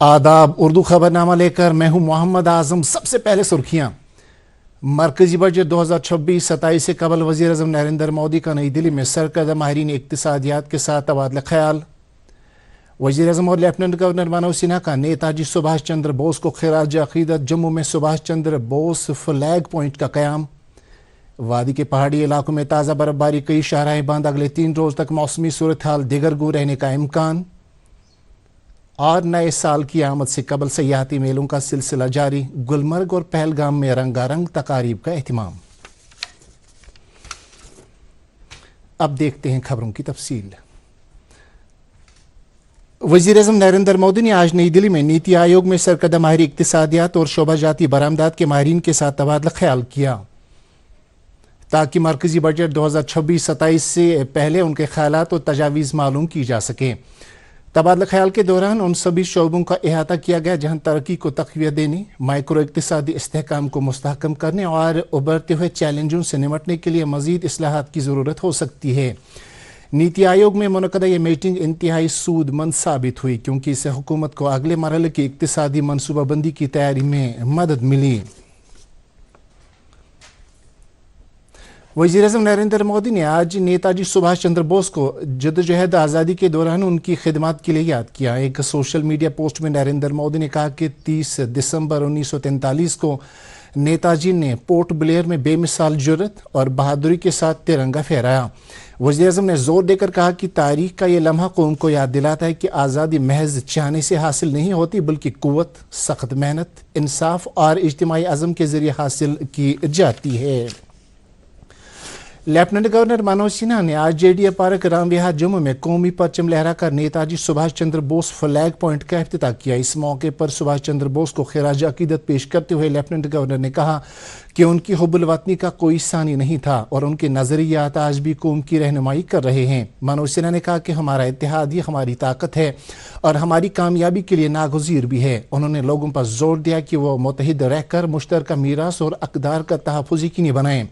आदाब। उर्दू खबरनामा लेकर मैं हूं मोहम्मद आजम। सबसे पहले सुर्खियां। मरकजी बजट 2026-27 से कबल वज़ीर आज़म नरेंद्र मोदी का नई दिल्ली में सरकर्दा माहिरीन इक्तिसादियात के साथ तबादला ख्याल। वज़ीर आज़म और लेफ्टिनेंट गवर्नर मनोज सिन्हा का नेताजी सुभाष चंद्र बोस को खिराज अकीदत। जम्मू में सुभाष चंद्र बोस फ्लैग पॉइंट का क़याम। वादी के पहाड़ी इलाकों में ताज़ा बर्फबारी, कई शाहराहें बंद। अगले 3 रोज तक मौसमी सूरत हाल दिगरगू रहने का इम्कान। और नए साल की आमद से कबल सयाहती मेलों का सिलसिला जारी। गुलमर्ग और पहलगाम में रंगारंग तकारीब का एहतमाम। अब देखते हैं खबरों की तफसील। वज़ीर आज़म नरेंद्र मोदी ने आज नई दिल्ली में नीति आयोग में सरकर्दा माहिर इक्तिसादियात और शोबा जाती बरामदात के माहिरीन के साथ तबादला ख्याल किया ताकि मरकजी बजट 2026-27 से पहले उनके ख्यालात और तजावीज़ मालूम की जा सकें। तबादला ख्याल के दौरान उन सभी शोबों का अहाता किया गया जहां तरक्की को तक़वियत देने, माइक्रो इक़्तिसादी इस्तेहकाम को मुस्तहकम करने और उभरते हुए चैलेंजों से निमटने के लिए मज़ीद इस्लाहात की ज़रूरत हो सकती है। नीति आयोग में मुनक़दा ये मीटिंग इंतहाई सूदमंद साबित हुई क्योंकि इससे हुकूमत को अगले मरहले की इक़्तिसादी मनसूबाबंदी की तैयारी में मदद मिली। वज़ीर आज़म नरेंद्र मोदी ने आज नेताजी सुभाष चंद्र बोस को जद्दोजहद आज़ादी के दौरान उनकी खिदमत के लिए याद किया। एक सोशल मीडिया पोस्ट में नरेंद्र मोदी ने कहा कि 30 दिसंबर 1943 को नेताजी ने पोर्ट ब्लेयर में बेमिसाल जुर्रत और बहादुरी के साथ तिरंगा फहराया। वज़ीर आज़म ने जोर देकर कहा कि तारीख का ये लम्हा कौम को याद दिलाता है कि आज़ादी महज चाहने से हासिल नहीं होती बल्कि क़ुव्वत, सख्त मेहनत, इंसाफ और इज्तिमाई अज़म के ज़रिए हासिल की जाती है। लेफ्टिनेंट गवर्नर मनोज सिन्हा ने आज जेडीए पार्क रामविहार जम्मू में कौमी परचम लहराकर नेताजी सुभाष चंद्र बोस फ्लैग पॉइंट का इफ्तिताह किया। इस मौके पर सुभाष चंद्र बोस को खिराज अकीदत पेश करते हुए लेफ्टिनेंट गवर्नर ने कहा कि उनकी हुब्बुल वतनी का कोई सानी नहीं था और उनके नजरियात आज भी कौम की रहनुमाई कर रहे हैं। मनोज सिन्हा ने कहा कि हमारा इत्तेहाद ही हमारी ताकत है और हमारी कामयाबी के लिए नागुज़ीर भी है। उन्होंने लोगों पर जोर दिया कि वो मुत्तहिद रहकर मुश्तरका मीरास और अक़दार का तहफ़्फ़ुज़ यकीनी बनाएं।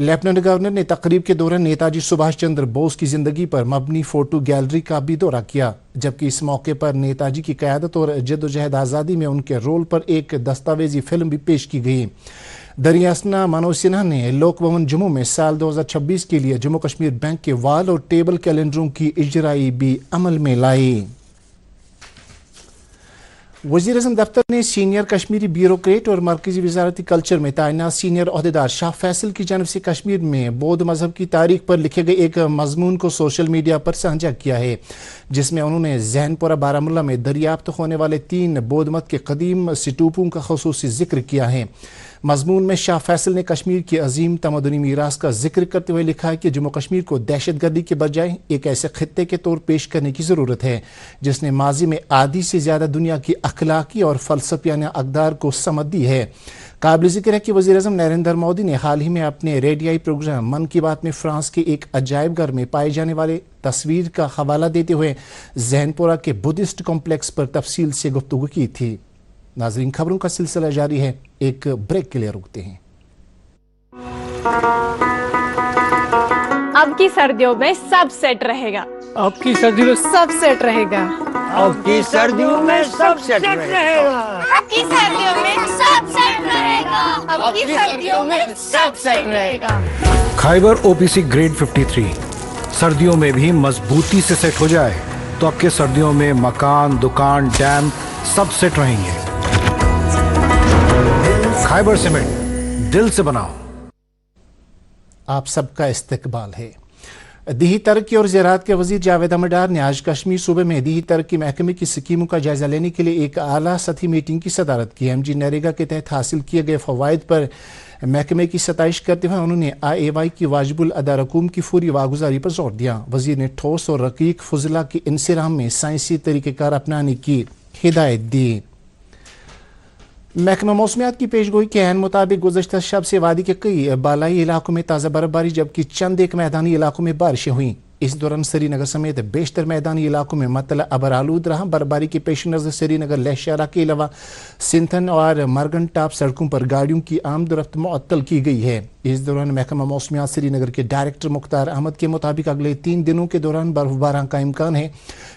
लेफ्टिनेंट गवर्नर ने तकरीब के दौरान नेताजी सुभाष चंद्र बोस की जिंदगी पर मबनी फोटो गैलरी का भी दौरा किया, जबकि इस मौके पर नेताजी की क़यादत और जद्दोजहद आज़ादी में उनके रोल पर एक दस्तावेजी फिल्म भी पेश की गई। दरियासना मनोज सिन्हा ने लोक भवन जम्मू में साल 2026 के लिए जम्मू कश्मीर बैंक के वाल और टेबल कैलेंडरों की इजराई भी अमल में लाई। वज़ीर आज़म दफ्तर ने सीनियर कश्मीरी ब्यूरोक्रेट और मरकजी वज़ारती कल्चर में तैनात सीनियर ओहदेदार शाह फैसल की जानब से कश्मीर में बौद्ध मजहब की तारीख पर लिखे गए एक मजमून को सोशल मीडिया पर साझा किया है, जिसमें उन्होंने जैनपुरा बारामुल्ला में दरियाफ्त होने वाले 3 बौद्ध मत के कदीम स्तूपों का ख़ुसूसी जिक्र किया है। मजमून में शाह फैसल ने कश्मीर की अजीम तमदनी मीरास का जिक्र करते हुए लिखा है कि जम्मू कश्मीर को दहशत गर्दी के बजाय एक ऐसे खित्ते के तौर पेश करने की ज़रूरत है जिसने माजी में आधी से ज़्यादा दुनिया की अखलाकी और फ़लसफ़ियाना अक़दार को समझ दी है। काबिल ज़िक्र है कि वज़ीर आज़म नरेंद्र मोदी ने हाल ही में अपने रेडियाई प्रोग्राम मन की बात में फ्रांस के एक अजायब घर में पाए जाने वाले तस्वीर का हवाला देते हुए जैनपुरा के बुद्धिस्ट कॉम्प्लेक्स पर तफसील से गुफ्तगू की थी। नाज़रीन, खबरों का सिलसिला जारी है, एक ब्रेक के लिए रुकते हैं। अब की सर्दियों में सब सेट रहेगा। अब की सर्दियों में सब सेट रहेगा। अब की सर्दियों में सब सेट रहेगा। अब की सर्दियों में सब सेट रहेगा। अब की सर्दियों में सब सेट रहेगा। खाइबर ओपीसी ग्रेड 53 सर्दियों में भी मजबूती से सेट हो जाए तो आपके सर्दियों में मकान, दुकान, डैम सब सेट रहेंगे। खाइबर सीमेंट, दिल से बनाओ। आप सबका इस्तकबाल है। दीही तरक्की और ज़राअत के वज़ीर जावेद अहमद डार ने आज कश्मीर सूबे में दीही तरक्की महकमे की स्कीमों का जायजा लेने के लिए एक आला सतही मीटिंग की सदारत की। एमजी नरेगा के तहत हासिल किए गए फ़वाइद पर महकमे की सताइश करते हुए उन्होंने IAY की वाजिबुल अदा रकूम की फौरी वागुजारी पर जोर दिया। वज़ीर ने ठोस और रकीक फुजला के इंसराम में साइंसी तरीक़ेकार अपनाने की हिदायत दी। महकमा मौसमियात की पेशगोई के एन मुताबिक गुज़श्ता शब से वादी के कई बालाई इलाकों में ताज़ा बर्फबारी जबकि चंद एक मैदानी इलाकों में बारिशें हुई। इस दौरान श्रीनगर समेत बेशतर मैदानी इलाकों में मतला अबर आलूद रहा। बर्फबारी के पेश नज़र श्रीनगर लहशारा के अलावा सिंथन और मरगन टाप सड़कों पर गाड़ियों की आमद रफ्त मुअत्तल की गई है। इस दौरान महकमा मौसमियात श्रीनगर के डायरेक्टर मुख्तार अहमद के मुताबिक अगले 3 दिनों के दौरान बर्फबारी का इम्कान है,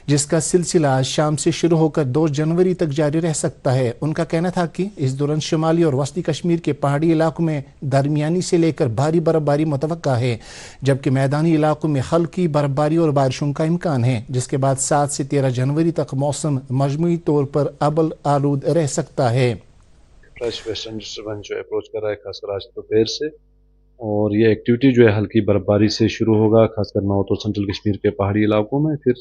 जिसका सिलसिला आज शाम से शुरू होकर 2 जनवरी तक जारी रह सकता है। उनका कहना था कि इस दौरान शुमाली और वस्ती कश्मीर के पहाड़ी इलाकों में दरमियानी से लेकर भारी बर्फबारी मुतवक्का है, जबकि मैदानी इलाकों में हल्की बर्फबारी और बारिशों का इम्कान है, जिसके बाद 7 से 13 जनवरी तक मौसम मजमूई तौर पर अबल आलूद रह सकता है। फ्रेश वेस्टर्न डिस्टर्बेंस जो अप्रोच कर रहा है खासकर आज दोपहर से, और ये एक्टिविटी जो है हल्की बर्फबारी से शुरू होगा खासकर नॉर्थ और सेंट्रल कश्मीर के पहाड़ी इलाकों में, फिर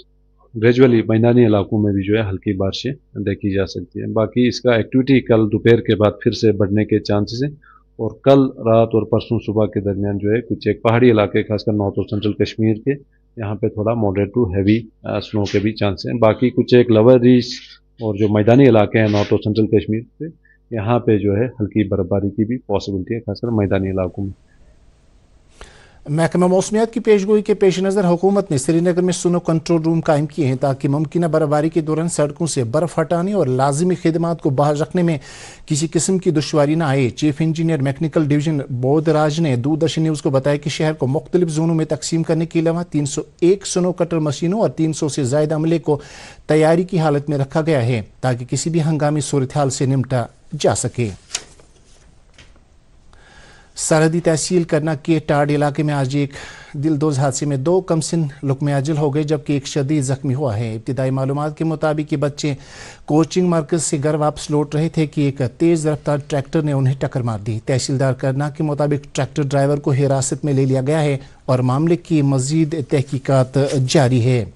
ग्रेजुअली मैदानी इलाकों में भी जो है हल्की बारिशें देखी जा सकती है। बाकी इसका एक्टिविटी कल दोपहर के बाद फिर से बढ़ने के चांसेस हैं, और कल रात और परसों सुबह के दरमियान जो है कुछ एक पहाड़ी इलाके खासकर नॉर्थ और सेंट्रल कश्मीर के यहाँ पे थोड़ा मॉडरेट टू हैवी स्नो के भी चांस हैं। बाकी कुछ एक लोअर रीज और जो मैदानी इलाके हैं नॉर्थ और सेंट्रल कश्मीर के, यहाँ पे जो है हल्की बर्फबारी की भी पॉसिबिलिटी है खासकर मैदानी इलाकों में। महकमा मौसमियात की पेशगोई के पेश नज़र हुकूमत ने श्रीनगर में स्नो कंट्रोल रूम कायम किए हैं, ताकि मुमकिन बर्फबारी के दौरान सड़कों से बर्फ हटाने और लाजिमी खिदमात को बहाल रखने में किसी किस्म की दुश्वारी न आए। Chief engineer mechanical division Bodhraj ने दूरदर्शन न्यूज़ को बताया कि शहर को मुख्तलिफ जोनों में तकसीम करने के अलावा 301 स्नो कटर मशीनों और 300 से ज़ायद अमले को तैयारी की हालत में रखा गया है, ताकि किसी भी हंगामी सूरत हाल से निपटा जा सके। सरहदी तहसील करना के टाड़ इलाके में आज एक दिलदोज हादसे में 2 कमसिन लुकमे अजल हो गए, जबकि एक शदीद जख्मी हुआ है। इब्तिदाई मालूमात के मुताबिक ये बच्चे कोचिंग मरकज से घर वापस लौट रहे थे कि एक तेज़ रफ्तार ट्रैक्टर ने उन्हें टक्कर मार दी। तहसीलदार करना के मुताबिक ट्रैक्टर ड्राइवर को हिरासत में ले लिया गया है और मामले की मजीद तहकीकात जारी है।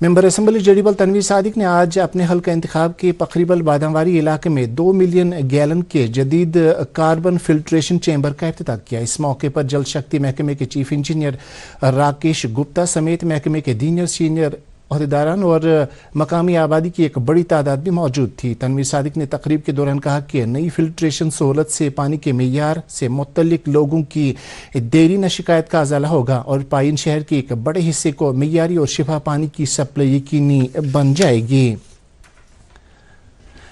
मेंबर असम्बली जड़ीबल तनवीर सादिक ने आज अपने हल्का इंतखाब के पखरीबल बादामवारी इलाके में 2 मिलियन गैलन के जदीद कार्बन फिल्ट्रेशन चैम्बर का इफ्तिताह किया। इस मौके पर जल शक्ति महकमे के चीफ इंजीनियर राकेश गुप्ता समेत महकमे के सीनियर अहदेदारान और मकामी आबादी की एक बड़ी तादाद भी मौजूद थी। तनवीर सादिक ने तकरीब के दौरान कहा कि नई फिल्ट्रेशन सहूलत से पानी के मेयार से मुतल्लिक लोगों की देरी न शिकायत का अजाला होगा और पाइन शहर के एक बड़े हिस्से को मेयारी और शिफा पानी की सप्लाई यकीनी बन जाएगी।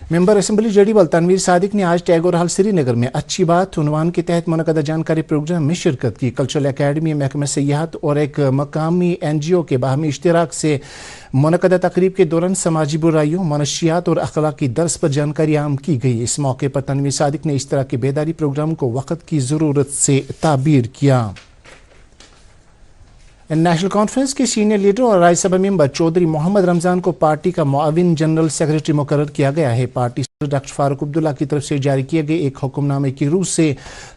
मेंबर असम्बली जड़ीबल तनवीर सादिक ने आज टैगोर हॉल श्रीनगर में अच्छी बात उन्वान के तहत मुनक़दा जानकारी प्रोग्राम में शिरकत की। कल्चरल अकेडमी, महकमा सियाहत और एक मकामी NGO के बाहमी इश्तिराक से मुनक़दा तकरीब के दौरान समाजी बुराइयों, मनशियात और अखलाकी दर्स पर जानकारी आम की गई। इस मौके पर तनवीर सादिक ने इस तरह के बेदारी प्रोग्राम को वक़्त की ज़रूरत से ताबीर किया। नेशनल कॉन्फ्रेंस के सीनियर लीडर और राज्यसभा मेंबर चौधरी मोहम्मद रमज़ान को पार्टी का मुआविन जनरल सेक्रेटरी मुकर्रर किया गया है। पार्टी डॉक्टर फारूक अब्दुल्ला की तरफ से जारी किए गए एक हुक्मनामे की रूह से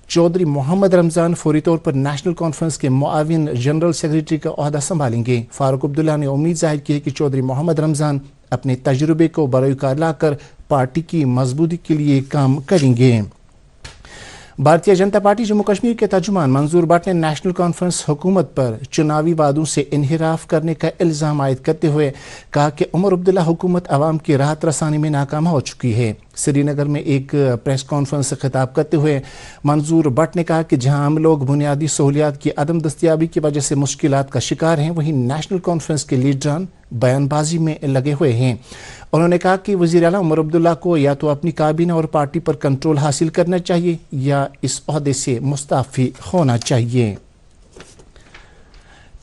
चौधरी मोहम्मद रमज़ान फौरी तौर पर नेशनल कॉन्फ्रेंस के मुआविन जनरल सेक्रेटरी का ओहदा संभालेंगे। फारूक अब्दुल्ला ने उम्मीद जाहिर की है कि चौधरी मोहम्मद रमज़ान अपने तजुर्बे को बरोकार लाकर पार्टी की मजबूती के लिए काम करेंगे। भारतीय जनता पार्टी जम्मू कश्मीर के तर्जुमान मंजूर भट्ट ने नेशनल कॉन्फ्रेंस हुकूमत पर चुनावी वादों से इन्हिराफ करने का इल्ज़ाम आयद करते हुए कहा कि उमर अब्दुल्ला हुकूमत अवाम की राहत रसानी में नाकाम हो चुकी है। श्रीनगर में एक प्रेस कॉन्फ्रेंस से खिताब करते हुए मंजूर भट्ट ने कहा कि जहां आम लोग बुनियादी सहूलियात की अदम दस्तियाबी की वजह से मुश्किलात का शिकार हैं, वहीं नेशनल कॉन्फ्रेंस के लीडरान बयानबाजी में लगे हुए हैं। उन्होंने कहा कि वज़ीर आला उमर अब्दुल्ला को या तो अपनी काबीना और पार्टी पर कंट्रोल हासिल करना चाहिए या इस ओहदे से मुस्ताफ़ी होना चाहिए।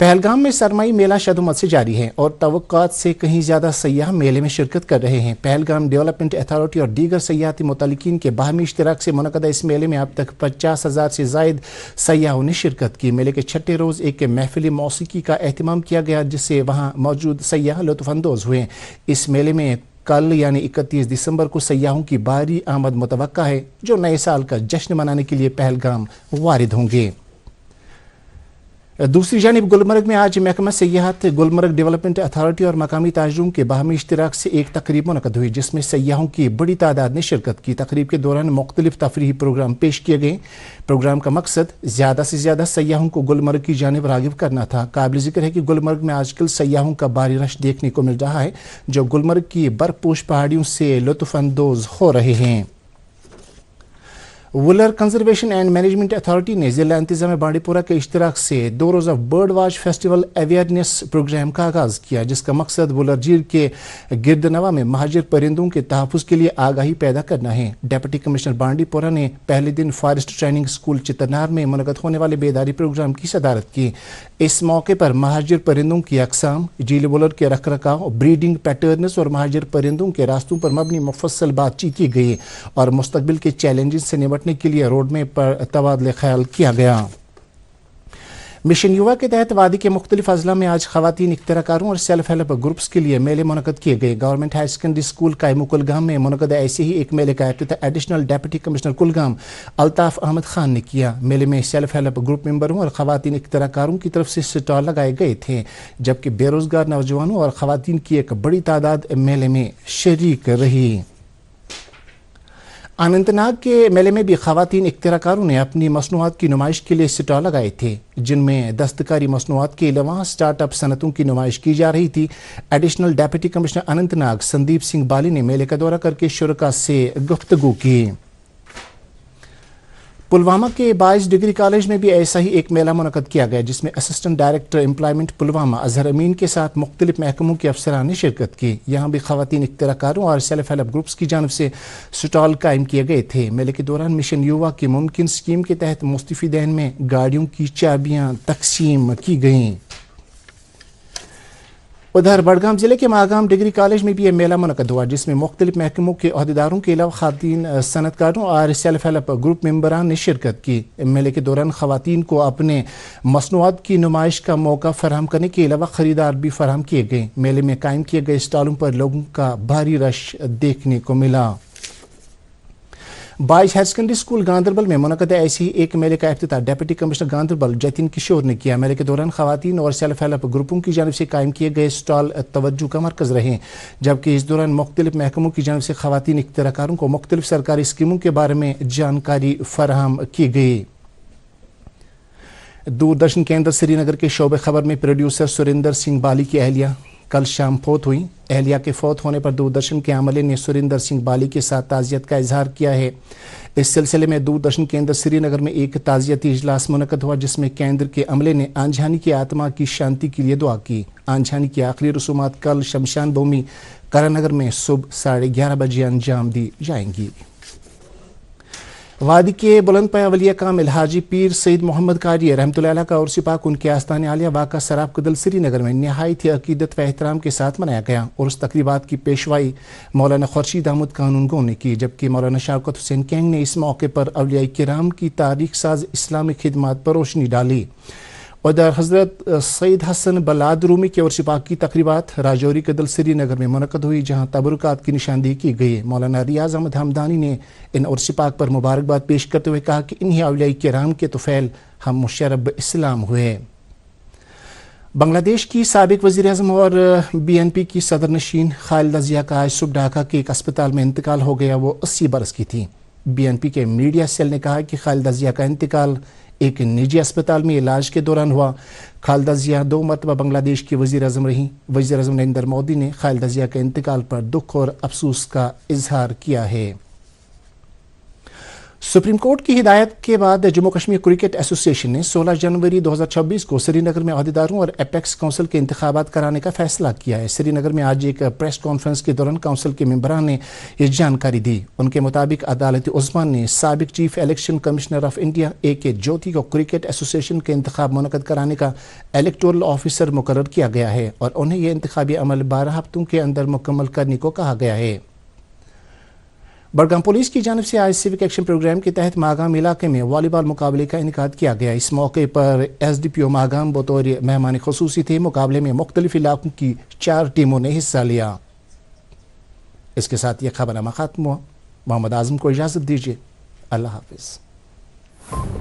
पहलगाम में सरमाई मेला शदुमत से जारी है और तवक्कात से कहीं ज़्यादा सयाह मेले में शिरकत कर रहे हैं। पहलगाम डेवलपमेंट अथॉरिटी और दीगर सयाहती मुतल्लिकीन के बाहमी इश्तिराक से मुनक़दा इस मेले में अब तक 50,000 से ज़ायद सयाहों ने शिरकत की। मेले के छठे रोज़ एक महफिल मौसीकी का एहतमाम किया गया, जिससे वहाँ मौजूद सयाह लुत्फ़अंदोज़ हुए। इस मेले में कल यानी 31 दिसंबर को सयाहों की भारी आमद मुतवक्का है, जो नए साल का जश्न मनाने के लिए पहलगाम वारिद होंगे। दूसरी जानिब गुलमर्ग में आज महकमा सयाहत, गुलमर्ग डेवलपमेंट अथॉरिटी और मकामी ताजरों के बाहमी इश्तिराक से एक तकरीब मुनक़द हुई, जिसमें सयाहों की बड़ी तादाद ने शिरकत की। तकरीब के दौरान मुख्तलिफ तफरीही प्रोग्राम पेश किए गए। प्रोग्राम का मकसद ज़्यादा से ज़्यादा सयाहों को गुलमर्ग की जानिब रागिब करना था। काबिल ज़िक्र है कि गुलमर्ग में आजकल सयाहों का भारी रश देखने को मिल रहा है, जो गुलमर्ग की बर्फपोश पहाड़ियों से लुत्फ़अंदोज़ हो रहे हैं। Wular conservation and management authority ने जिला इंतजाम बांडी पोरा के इश्तराक से 2 रोज़ा bird watch festival awareness programme का आगाज़ किया, जिसका मकसद वुलर झील के गिरदनवा में महाजिर परिंदों के तहफ़्फ़ुज़ के लिए आगाही पैदा करना है। डिप्टी कमिश्नर बांडी पोरा ने पहले दिन फॉरेस्ट ट्रेनिंग स्कूल चितरनार में मुनक़द होने वाले बेदारी प्रोग्राम की सदारत की। इस मौके पर महाजिर परिंदों की अक़साम, झील वुलर के रख रखाव, ब्रीडिंग पैटर्न्स और महाजिर परिंदों के रास्तों पर मबनी मुफस्सल बातचीत की गई और मुस्तक़बिल के चैलेंजेस से निपटने के लिए रोड मैप पर तबादले ख्याल किया गया। मिशन युवा के तहत वादी के मुख्तलिफ अजला में आज खवातीन इख्तिराकारों और सेल्फ हेल्प ग्रुप्स के लिए मेले मुनक़द किए गए। Government high secondary school Qaimoh Kulgam में मुनक़द ऐसे ही एक मेले का इफ्तिताह additional deputy commissioner Kulgam Altaf Ahmad Khan ने किया। मेले में सेल्फ हेल्प ग्रुप मेंबरों और खवातीन इख्तिराकारों की तरफ से स्टॉल लगाए गए थे, जबकि बेरोजगार नौजवानों और खवातीन की एक बड़ी तादाद मेले में शरीक रही। अनंतनाग के मेले में भी खवातीन इख्तिराकारों ने अपनी मसनूआत की नुमाइश के लिए स्टॉल लगाए थे, जिनमें दस्तकारी मसनूआत के अलावा स्टार्टअप सनतों की नुमाइश की जा रही थी। Additional deputy commissioner Anantnag Sandeep Singh Bali ने मेले का दौरा करके शुरका से गुफ्तगू की। पुलवामा के 22 डिग्री कॉलेज में भी ऐसा ही एक मेला मुनक़द किया गया, जिसमें assistant director employment Pulwama Azhar Amin के साथ मुख्तलिफ महकमों के अफसरान ने शिरकत की। यहाँ भी खवातीन इख्तिराकारों और सेल्फ हेल्प ग्रुप्स की जानब से स्टॉल कायम किए गए थे। मेले के दौरान मिशन युवा की मुमकिन स्कीम के तहत मुस्तफीदैन में गाड़ियों की चाबियाँ तकसीम की गईं। उधर बड़गाम जिले के मागाम डिग्री कॉलेज में भी यह मेला मुनक़द हुआ, जिसमें मुख्तलिफ महकमों के अहदेदारों के अलावा खातीन सनतकारों और सेल्फ हेल्प ग्रुप मेंबरान ने शिरकत की। मेले के दौरान खवातीन को अपने मसनूआत की नुमाइश का मौका फराहम करने के अलावा ख़रीदार भी फराहम किए गए। मेले में कायम किए गए स्टॉलों पर लोगों का भारी रश देखने को मिला। Boys higher secondary school Ganderbal में मुनक़द ऐसे ही एक मेले का इफ्तिताह डिप्टी कमिश्नर गांधरबल जतिन किशोर ने किया। मेले के दौरान खवातीन और सेल्फ हेल्प ग्रुपों की जानिब से कायम किए गए स्टॉल तवज्जो का मरकज़ रहे, जबकि इस दौरान मुख्तलिफ महकमों की जानिब से खवातीन इख्तिराकारों को मुख्तलिफ सरकारी स्कीमों के बारे में जानकारी फराहम की गई। दूरदर्शन केंद्र श्रीनगर के शोबे खबर में प्रोड्यूसर सुरिंदर सिंह बाली की अहलिया कल शाम फौत हुई। अहलिया के फौत होने पर दूरदर्शन के अमले ने सुरिंदर सिंह बाली के साथ ताज़ियत का इजहार किया है। इस सिलसिले में दूरदर्शन केंद्र श्रीनगर में एक ताज़ियती इजलास मुनक़द हुआ, जिसमें केंद्र के अमले ने आंझानी की आत्मा की शांति के लिए दुआ की। आंझानी की आखिरी रसूमात कल शमशान भूमि करानगर में सुबह 11:30 बजे अंजाम दी जाएंगी। वादी के बुलंद पाया कामिल हाजी पीर सईद मोहम्मद कारी रहमतुल्लाह अलैह का उर्स पाक उनके आस्ताने आलिया वाक़ा सराब कदल श्रीनगर में नहायत ही अकीदत व एहतराम के साथ मनाया गया। उर्स तकरीबात की पेशवाई मौलाना खुर्शीद अहमद कानूनगो ने की, जबकि मौलाना शौकत हुसैन कैंग ने इस मौके पर औलिया किराम की तारीख साज इस्लामी खिदमत पर रोशनी डाली। उधर हज़रत सईद हसन बलाद रूमी के उर्स पाक की तकरीबात राजौरी कदल श्रीनगर में मुनक़द हुई, जहाँ तबरुकात की निशानदेही की गई। मौलाना रियाज अहमद हमदानी ने इन उर्स पाक पर मुबारकबाद पेश करते हुए कहा कि इन्हीं औलिया किराम के तुफ़ैल हम मुशर्रफ इस्लाम हुए। बांग्लादेश की साबिक वज़ीर आज़म और BNP की सदर नशीन खालिदा ज़िया का आज सुबह ढाका के एक अस्पताल में इंतकाल हो गया। वो 80 बरस की थी। BNP के मीडिया सेल ने कहा कि खालिदा ज़िया का इंतकाल एक निजी अस्पताल में इलाज के दौरान हुआ। खालिदा ज़िया 2 मरतबा बांग्लादेश की वज़ीर आज़म रही। वज़ीर आज़म नरेंद्र मोदी ने खालिदा ज़िया के इंतकाल पर दुख और अफसोस का इजहार किया है। सुप्रीम कोर्ट की हिदायत के बाद जम्मू कश्मीर क्रिकेट एसोसिएशन ने 16 जनवरी 2026 को श्रीनगर में अहदेदारों और एपेक्स काउंसिल के इंतखाबात कराने का फैसला किया है। श्रीनगर में आज एक प्रेस कॉन्फ्रेंस के दौरान काउंसिल के मेंबरान ने ये जानकारी दी। उनके मुताबिक अदालत उस्मान ने साबिक chief election commissioner of India AK ज्योति को क्रिकेट एसोसिएशन के इंतखाब मुनक़द कराने का इलेक्टोरल ऑफिसर मुकर्रर किया गया है और उन्हें यह इंतखाबी अमल 12 हफ्तों के अंदर मुकम्मल करने को कहा गया है। बड़गाम पुलिस की जानिब से आज सिविक एक्शन प्रोग्राम के तहत मागाम इलाके में वॉलीबॉल मुकाबले का इनेकाद किया गया। इस मौके पर SDPO मागाम बतौर मेहमान खुसूसी थे। मुकाबले में मुख्तलिफ इलाकों की 4 टीमों ने हिस्सा लिया। इसके साथ ये खबरनामा खत्म हुआ। मोहम्मद आजम को इजाज़त दीजिए। अल्लाह हाफिज़।